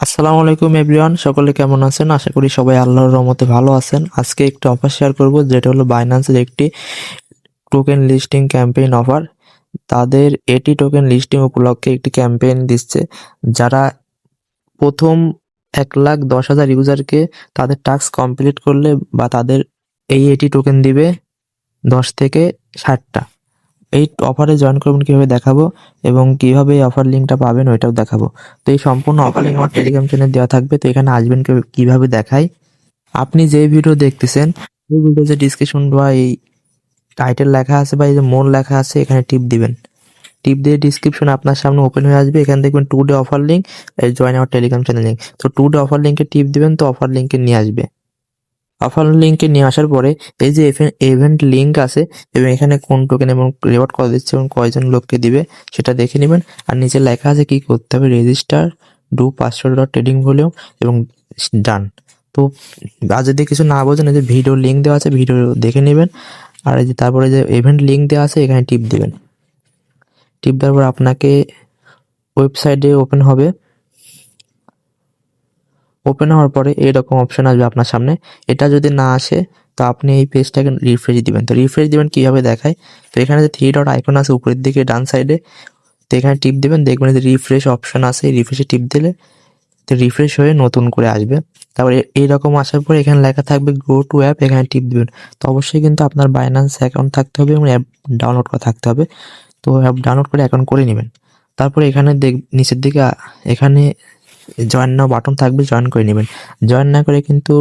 আসসালামু আলাইকুম এভরিওয়ান, সকলে কেমন আছেন? আশা করি সবাই আল্লাহর রহমতে ভালো আছেন। আজকে একটি অফার শেয়ার করব, যেটা হলো বাইন্যান্সের একটি টোকেন লিস্টিং ক্যাম্পেইন অফার। তাদের এটি টোকেন লিস্টিং উপলক্ষে একটি ক্যাম্পেইন দিচ্ছে। যারা প্রথম 1,10,000 ইউজারকে তাদের টাস্ক কমপ্লিট করলে বা তাদের এই এটি টোকেন দিবে 10 থেকে 60টা। এই অফারে জয়েন করবেন কিভাবে দেখাবো, এবং কিভাবে এই অফার লিঙ্কটা পাবেন ওইটাও দেখাবো। তো এই সম্পূর্ণ অফার লিঙ্ক আমার টেলিগ্রাম চ্যানেলে দেওয়া থাকবে। তো এখানে আসবেন কিভাবে দেখাই। আপনি যে ভিডিও দেখতেছেন ওই ভিডিও যে ডিসক্রিপশন বা এই টাইটেল লেখা আছে বা এই যে মোর লেখা আছে, এখানে টিপ দিবেন। টিপ দিয়ে ডিসক্রিপশন আপনার সামনে ওপেন হয়ে আসবে। এখানে দেখবেন today offer link, join আমার টেলিগ্রাম চ্যানেল লিঙ্ক। তো টু ডে অফার লিঙ্কে টিপ দিবেন, তো অফার লিঙ্কে নিয়ে আসবে। অফার লিঙ্কে নিয়ে আসার পরে এই যে ইভেন্ট লিঙ্ক আছে, এবং এখানে কোন টোকেন এবং রিওয়ার্ড কত দিচ্ছে এবং কয়জন লোককে দিবে সেটা দেখে নেবেন। আর নিচে লেখা আছে কি করতে হবে, রেজিস্টার, ডু $500 ট্রেডিং ভলিউম এবং ডান। তো আর যদি কিছু না বোঝেন, এই যে ভিডিও লিঙ্ক দেওয়া আছে, ভিডিও দেখে নেবেন। আর এই যে তারপরে যে ইভেন্ট লিঙ্ক দেওয়া আছে, এখানে টিপ দিবেন। টিপ দেওয়ার পর আপনাকে ওয়েবসাইটে ওপেন হবে। ওপেন হওয়ার পরে এরকম অপশন আসবে আপনার সামনে। এটা যদি না আসে তো আপনি এই পেজটাকে রিফ্রেশ দিবেন। তো রিফ্রেশ দিবেন কিভাবে দেখায়, তো এখানে যে থ্রি ডট আইকন আছে উপরের দিকে ডান সাইডে, তো এখানে টিপ দিবেন। দেখবেন যে রিফ্রেশ অপশন আছে, রিফ্রেশে টিপ দিলে তো রিফ্রেশ হয়ে নতুন করে আসবে। তারপরে এইরকম আসার পরে এখানে লেখা থাকবে গো টু অ্যাপ, এখানে টিপ দিবেন। তো অবশ্যই কিন্তু আপনার বাইন্যান্স অ্যাকাউন্ট থাকতে হবে এবং অ্যাপ ডাউনলোড করা থাকতে হবে। তো অ্যাপ ডাউনলোড করে অ্যাকাউন্ট করে নেবেন। তারপরে এখানে নিচের দিকে এখানে জয়েন নাও বাটন থাকবে, জয়েন করে নেবেন। জয়েন না করে কিন্তু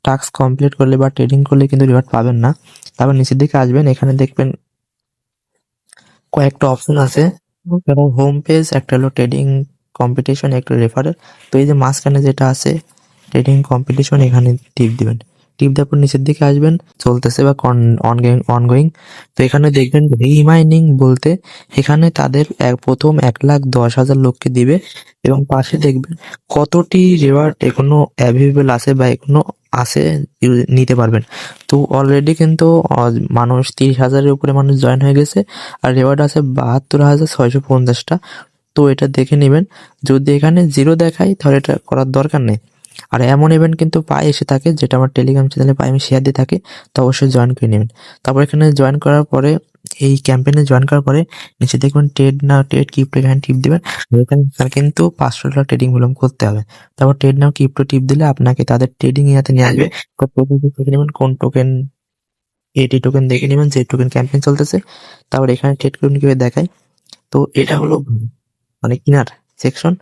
টাস্ক কমপ্লিট করলে বা ট্রেডিং করলে কিন্তু রিওয়ার্ড পাবেন না। তারপর নিচের দিকে আসবেন, এখানে দেখবেন কয়েকটা অপশন আছে, এবং হোম পেজ, একটা হলো ট্রেডিং কম্পিটিশন, একটা রেফারেল। তো এই যে মাঝখানে যেটা আছে ট্রেডিং কম্পিটিশন, এখানে টিপ দিবেন। টিপ দেওয়ার পর নিচের দিকে আসবেন, চলতেছে বা অনগোয়িং। তো এখানে দেখবেন রিমাইনিং বলতে এখানে তাদের প্রথম 1,10,000 লোককে দিবে, এবং পাশে দেখবেন কতটি রিওয়ার্ড এখনো অ্যাভেলেবেল আছে বা এখনো আছে, নিতে পারবেন। তো অলরেডি কিন্তু মানুষ 30,000-এর উপরে মানুষ জয়েন হয়ে গেছে, আর রিওয়ার্ড আছে 72,650টা। তো এটা দেখে নেবেন। যদি এখানে জিরো দেখায় তাহলে এটা করার দরকার নেই। আর এমন ইভেন্ট কিন্তু পায় এসে থাকে, যেটা আমার টেলিগ্রাম চ্যানেলে পাই, আমি শেয়ার দিয়ে থাকি। তো অবশ্যই জয়েন করে নেবেন। তারপর এখানে জয়েন করার পরে, এই ক্যাম্পেইনে জয়েন করার পরে নিচে দেখবেন ট্রেড নাও ট্রেড ক্রিপ্টো, এখানে টিপ দিবেন। এখানে কিন্তু $500 ট্রেডিং ভলিউম করতে হবে। তারপর ট্রেড নাও ক্রিপ্টো টিপ দিলে আপনাকে তাদের ট্রেডিং ইয়াতে নিয়ে আসবে। তো প্রথমে দেখে নেবেন কোন টোকেন, এটি টোকেন দেখে নেবেন যে টোকেন ক্যাম্পেইন চলতেছে। তারপর এখানে ট্রেড করুন কিভাবে দেখায়। তো এটা হলো মানে কিনার সেকশন।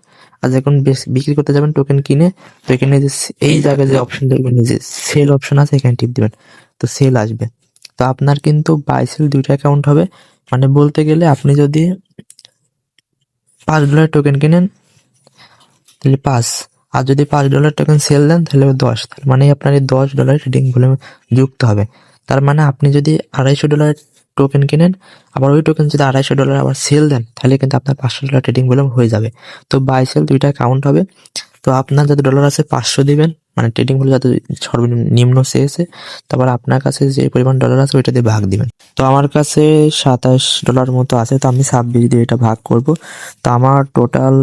আর যখন বিক্রি করতে যাবেন টোকেন কিনে, তো এখানে যে এই জায়গায় যে অপশন দেখবেন, যে সেল অপশন আছে, এখানে টিপ দিবেন। তো সেল আসবে। তো আপনার কিন্তু বাই সেল দুইটা অ্যাকাউন্ট হবে। মানে বলতে গেলে আপনি যদি $5 টোকেন কিনেন তাহলে 5, আর যদি $5 টোকেন সেল দেন তাহলে 10। তার মানে আপনার এই $10 ট্রেডিং ভলিউম যুক্ত হবে। তার মানে আপনি যদি $250 টোকেন কিনেন, আবার ওই টোকেন যদি $250 আবার সেল দেন, তাহলে কিন্তু আপনার $500 ট্রেডিং ভলিউম হয়ে যাবে। তো বাই সেল দুইটা কাউন্ট হবে। তো আপনার যত ডলার আছে 500 দিবেন, মানে ট্রেডিং ভলিউম যত সর্বনিম্ন শেষে। তারপর আপনার কাছে যে পরিমাণ ডলার আছে ওইটা দিয়ে ভাগ দিবেন। তো আমার কাছে $27 মতো আছে, তো আমি 26 দিয়ে এটা ভাগ করব। তো আমার টোটাল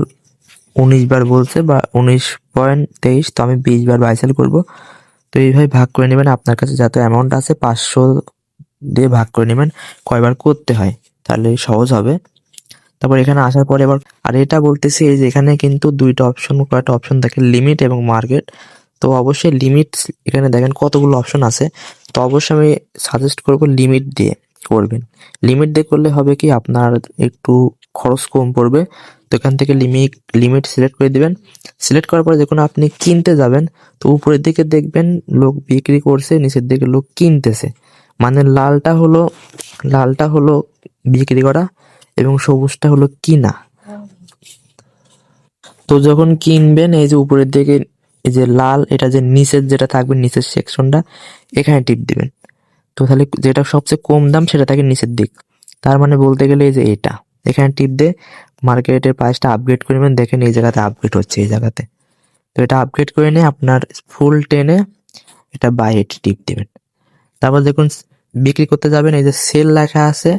19 বার বলছে, বা 19.23। তো আমি 20 বার বাই সেল করবো। তো এইভাবে ভাগ করে নেবেন। আপনার কাছে যত অ্যামাউন্ট আছে 500 দিয়ে ভাগ করে নেবেন, কয়বার করতে হয়, তাহলে সহজ হবে। তারপর এখানে আসার পরে এবার, আর এটা বলতেছি এই যে এখানে কিন্তু দুইটা অপশন, কয়েকটা অপশন দেখেন, লিমিট এবং মার্কেট। তো অবশ্যই লিমিট, এখানে দেখেন কতগুলো অপশন আছে। তো অবশ্যই আমি সাজেস্ট করব লিমিট দিয়ে করবেন। লিমিট দিয়ে করলে হবে কি, আপনার একটু খরচ কম পড়বে। তো এখান থেকে লিমিট সিলেক্ট করে দিবেন। সিলেক্ট করার পরে যখন আপনি কিনতে যাবেন, তো উপরের দিকে দেখবেন লোক বিক্রি করছে, নিচের দিকে লোক কিনতেছে। মানে লালটা হলো বিক্রি করা, এবং সবুজটা হলো কিনা। তো যখন কিনবেন, এই যে উপরের দিকে এই যে লাল, এটা যে নিচের যেটা থাকবে, নিচের সেকশনটা, এখানে টিপ দিবেন। তো তাহলে যেটা সবচেয়ে কম দাম সেটা থাকে নিচের দিক। তার মানে বলতে গেলে এই যে এটা, এখানে টিপ দিয়ে মার্কেটের প্রাইসটা আপগ্রেড করে নেবেন। দেখেন এই জায়গাতে আপগ্রেড হচ্ছে, এই জায়গাতে। তো এটা আপগ্রেড করে নিয়ে আপনার ফুল টেনে এটা বাই এটি টিপ দিবেন। তারপর দেখুন বিক্রি করতে যাবেন, এই যে সেল লেখা আছে,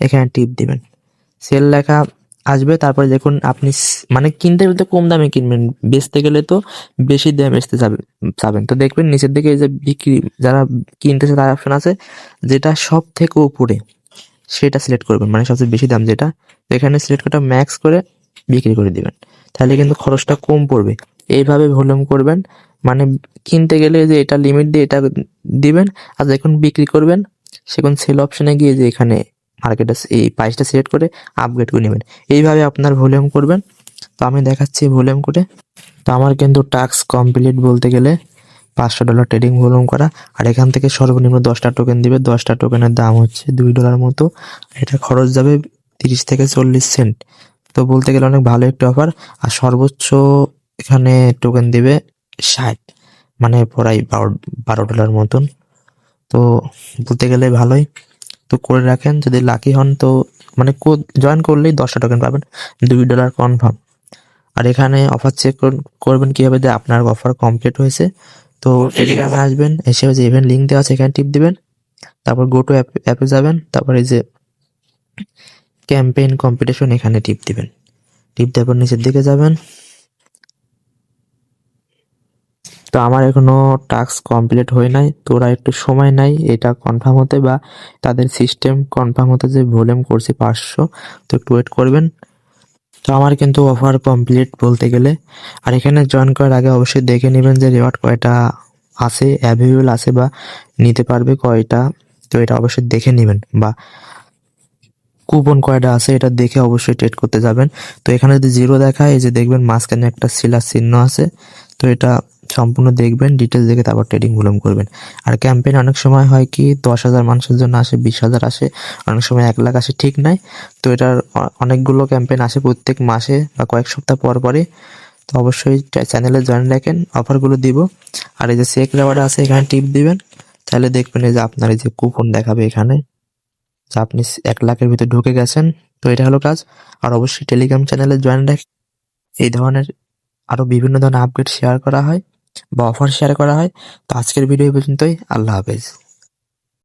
এখানে টিপ দিবেন। সেল লেখা আসবে। তারপরে দেখুন আপনি মানে কিনতে গেলে তো কম দামে কিনবেন, বেচতে গেলে তো বেশি দামে বেচতে যাবেন। তো দেখবেন নিচের দিকে এই যে বিক্রি, যারা কিনতেছে তার অপশন আছে, যেটা সব থেকে উপরে সেটা সিলেক্ট করবেন, মানে সবচেয়ে বেশি দাম যেটা। তো এখানে সিলেক্ট করে ম্যাক্স করে বিক্রি করে দিবেন, তাহলে কিন্তু খরচটা কম পড়বে। এইভাবে ভলিউম করবেন, মানে কিনতে গেলে যে এটা লিমিট দিয়ে এটা দিবেন, আর যখন বিক্রি করবেন সেখন সেল অপশনে গিয়ে যে এখানে মার্কেটে এই প্রাইসটা সিলেক্ট করে আপগ্রেড করে নেবেন। এইভাবে আপনার ভলিউম করবেন। তো আমি দেখাচ্ছি ভলিউম করে। তো আমার কিন্তু টাস্ক কমপ্লিট বলতে গেলে $500 ট্রেডিং ভলিউম করা, আর এখান থেকে সর্বনিম্ন 10টা টোকেন দিবে। 10টা টোকেনের দাম হচ্ছে $2 মতো। এটা খরচ যাবে 30 থেকে 40 সেন্ট। তো বলতে গেলে অনেক ভালো একটা অফার। আর সর্বোচ্চ এখানে টোকেন দিবে 60, মানে প্রায় $12 মতন। তো বলতে গেলে ভালোই। তো করে রাখেন, যদি লাকি হন তো মানে জয়েন করলেই 10টা টোকেন পাবেন, $2 কনফার্ম। আর এখানে অফার চেক করবেন কিভাবে যে আপনার অফার কমপ্লিট হয়েছে। তো টেলিগ্রামে আসবেন, এসে যে ইভেন্ট লিঙ্ক দেওয়া আছে এখানে টিপ দিবেন, তারপর গো টু অ্যাপে যাবেন, তারপর এই যে ক্যাম্পেইন কম্পিটিশন এখানে টিপ দিবেন। টিপ দেওয়ার পর নিচের দিকে যাবেন। তো আমার এখনো টাস্ক কমপ্লিট হয় নাই, তো ওরা একটু সময় নাই এটা কনফার্ম হতে, বা তাদের সিস্টেম কনফার্ম হতে যে ভলিউম করছি 500, তো একটু ওয়েট করবেন। তো আমার কিন্তু অফার কমপ্লিট বলতে গেলে। আর এখানে জয়েন করার আগে অবশ্যই দেখে নেবেন যে রিওয়ার্ড কয়টা আছে, অ্যাভেলেবল আছে, বা নিতে পারবে কয়টা। তো এটা অবশ্যই দেখে নেবেন, বা কুপন কয়টা আছে এটা দেখে অবশ্যই ট্রেড করতে যাবেন। তো এখানে যদি জিরো দেখায়, এই যে দেখবেন মাঝখানে একটা শিলার চিহ্ন আছে, তো এটা সম্পূর্ণ দেখবেন, ডিটেলস দেখে তারপর ট্রেডিং ভলিউম করবেন। আর ক্যাম্পেইন অনেক সময় হয় কি 10,000 মানুষের জন্য আসে, 20,000 আসে, অনেক সময় 1 লাখ আসে, ঠিক নাই। তো এটার অনেকগুলো ক্যাম্পেইন আসে প্রত্যেক মাসে বা কয়েক সপ্তাহ পর পরে। তো অবশ্যই চ্যানেলে জয়েন রাখেন, অফারগুলো দিব। আর এই যে চেক রেওয়ার্ড আছে এখানে টিপ দিবেন, তাহলে দেখবেন এই যে আপনার এই যে কুপন দেখাবে এখানে, যে আপনি 1 লাখের ভিতরে ঢুকে গেছেন। তো এটা হলো কাজ। আর অবশ্যই টেলিগ্রাম চ্যানেলে জয়েন রাখ, এই ধরনের আরো বিভিন্ন ধরনের আপডেট শেয়ার করা হয় বা অফার শেয়ার করা হয়। তো আজকের ভিডিও এই পর্যন্তই। আল্লাহ হাফেজ।